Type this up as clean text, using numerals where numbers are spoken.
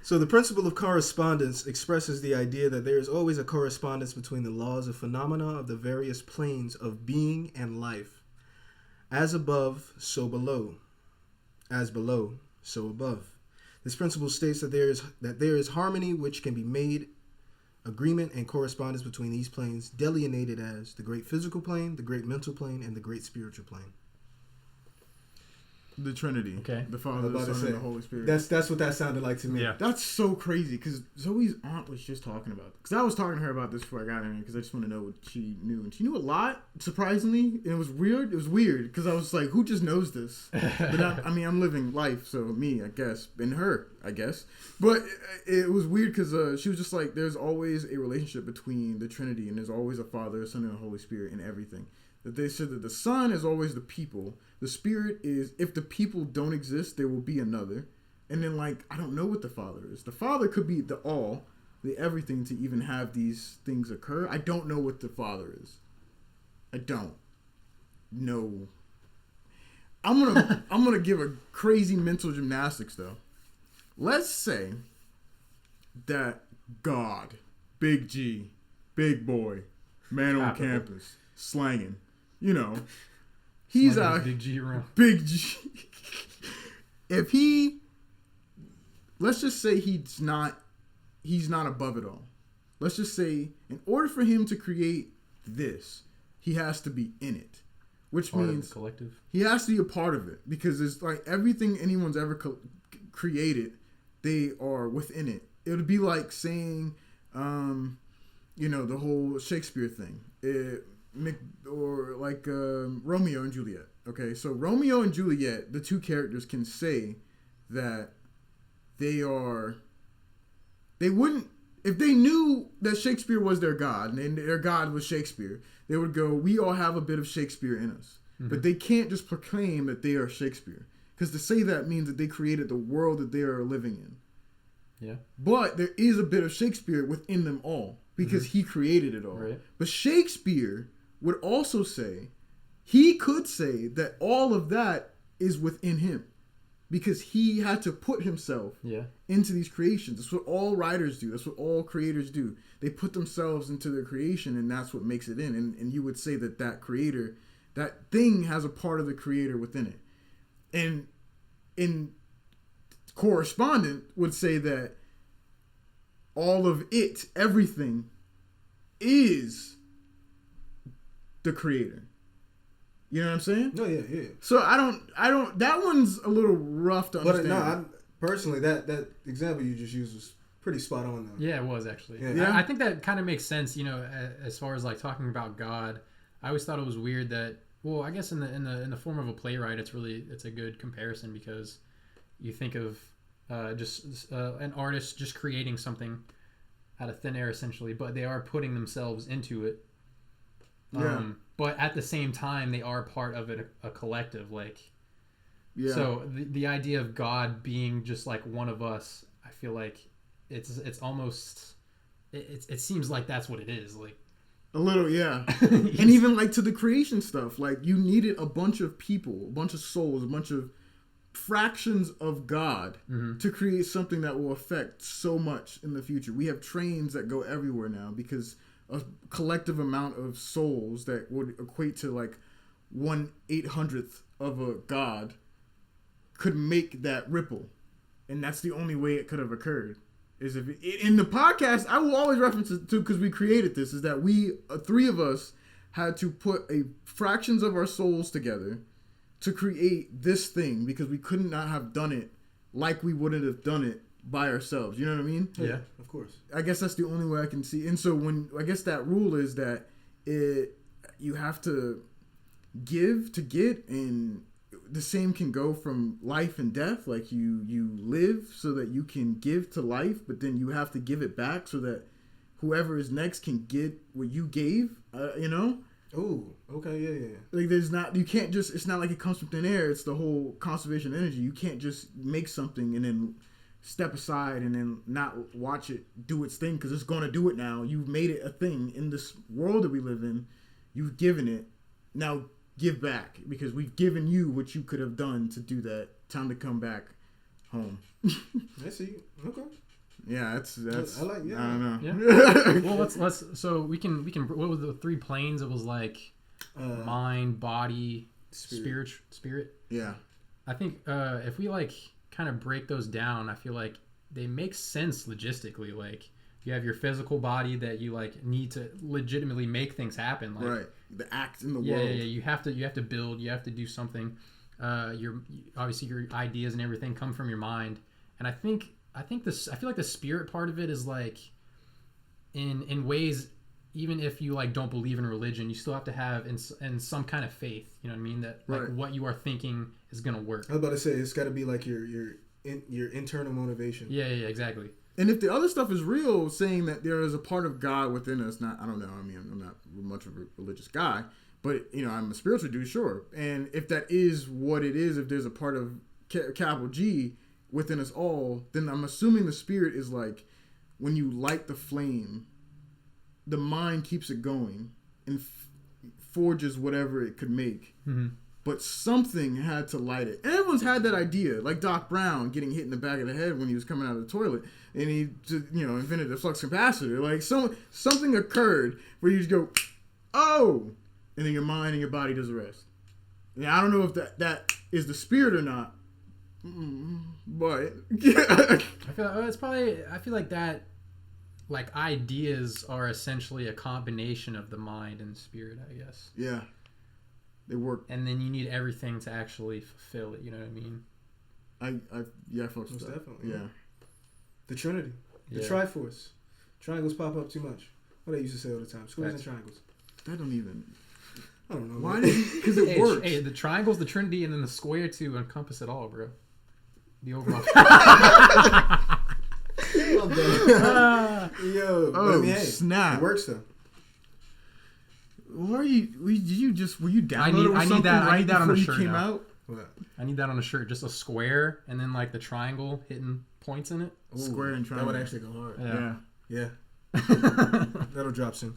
So the principle of correspondence expresses the idea that there is always a correspondence between the laws of phenomena of the various planes of being and life. As above, so below. As below, so above. This principle states that there is harmony which can be made, agreement and correspondence between these planes, delineated as the great physical plane, the great mental plane, and the great spiritual plane. The Trinity. Okay. The Father, the Son, and the Holy Spirit. That's what that sounded like to me. Yeah. That's so crazy because Zoe's aunt was just talking about it. Because I was talking to her about this before I got in here because I just want to know what she knew. And she knew a lot, surprisingly. And it was weird. It was weird because I was like, who just knows this? But I'm living life, so me, I guess. And her, I guess. But it was weird because she was just like, there's always a relationship between the Trinity and there's always a Father, a Son, and a Holy Spirit in everything. That they said that the Son is always the people. The Spirit is, if the people don't exist, there will be another. And then, I don't know what the Father is. The Father could be the all, the everything to even have these things occur. I don't know what the Father is. I don't know. I'm gonna give a crazy mental gymnastics, though. Let's say that God, Big G, big boy, man on campus, slanging. He's out. Big G around. Big G. If let's just say he's not above it all. Let's just say in order for him to create this, he has to be in it, which Part means of the collective. He has to be a part of it because it's like everything anyone's ever created, they are within it. It would be like saying, the whole Shakespeare thing. Or like Romeo and Juliet. Okay, so Romeo and Juliet, the two characters can say that they wouldn't, if they knew that Shakespeare was their god and their god was Shakespeare, they would go, we all have a bit of Shakespeare in us. Mm-hmm. But they can't just proclaim that they are Shakespeare. Because to say that means that they created the world that they are living in. Yeah. But there is a bit of Shakespeare within them all because he created it all. Right. But Shakespeare would also say, he could say that all of that is within him because he had to put himself into these creations. That's what all writers do. That's what all creators do. They put themselves into their creation and that's what makes it in. And you would say that creator, that thing has a part of the creator within it. And in Correspondent would say that all of it, everything, is the creator. You know what I'm saying? No, yeah. So I don't. That one's a little rough to understand. But no, personally, that example you just used was pretty spot on, though. Yeah, it was actually. Yeah. I think that kind of makes sense. As far as talking about God, I always thought it was weird that. Well, I guess in the form of a playwright, it's a good comparison because you think of just an artist just creating something out of thin air essentially, but they are putting themselves into it. But at the same time, they are part of it, a collective. So the idea of God being just like one of us, I feel like it's almost it seems like that's what it is. A little, yeah. And even to the creation stuff, you needed a bunch of people, a bunch of souls, a bunch of fractions of God to create something that will affect so much in the future. We have trains that go everywhere now because a collective amount of souls that would equate to 1/800th of a God could make that ripple. And that's the only way it could have occurred. Is if in the podcast, I will always reference it to because we created this, is that we, three of us, had to put fractions of our souls together to create this thing because we could not have done it like we wouldn't have done it by ourselves. You know what I mean? Yeah, of course. I guess that's the only way I can see. And so I guess that rule is that you have to give to get, and the same can go from life and death. You live so that you can give to life, but then you have to give it back so that whoever is next can get what you gave. Oh, okay, yeah. You can't just, it's not like it comes from thin air. It's the whole conservation of energy. You can't just make something and then step aside and then not watch it do its thing because it's going to do it now. You've made it a thing in this world that we live in. You've given it. Now give back because we've given you what you could have done to do that. Time to come back home. I see. Okay. Yeah, that's. I like. Yeah. I don't Yeah. know. Well, let's. So we can. What was the 3 planes? It was like mind, body, spirit. Yeah. I think if we like kind of break those down, I feel like they make sense logistically. Like you have your physical body that you like need to legitimately make things happen. Like, right. The act in the world. Yeah. You have to build. You have to do something. Obviously your ideas and everything come from your mind, and I feel like the spirit part of it is like in ways, even if you like don't believe in religion, you still have to have in some kind of faith. You know what I mean? That like what you are thinking is gonna work. I was about to say it's got to be like your internal motivation. Yeah, exactly. And if the other stuff is real, saying that there is a part of God within us, I don't know. I mean, I'm not much of a religious guy, but I'm a spiritual dude, sure. And if that is what it is, if there's a part of capital G within us all, then I'm assuming the spirit is like when you light the flame, the mind keeps it going and forges whatever it could make. Mm-hmm. But something had to light it. And everyone's had that idea, like Doc Brown getting hit in the back of the head when he was coming out of the toilet, and he invented the flux capacitor. Like something occurred where you just go, oh, and then your mind and your body does the rest. And I don't know if that is the spirit or not, but I feel like that. Like ideas are essentially a combination of the mind and the spirit, I guess. Yeah. They work. And then you need everything to actually fulfill it, you know what I mean? I fucks with that. Definitely. Yeah. The Trinity. The Triforce. Triangles pop up too much. What I used to say all the time. Squares and triangles. That don't even... I don't know. Why? Because it works. Hey, the triangle's the Trinity and then the square to encompass it all, bro. The overall... Snap. It works though. Were you downloaded I need that on a shirt came now. out? What? I need that on a shirt. Just a square and then like the triangle hitting points in it. Ooh, square and triangle. That would actually go hard. Yeah. Yeah. That'll drop soon.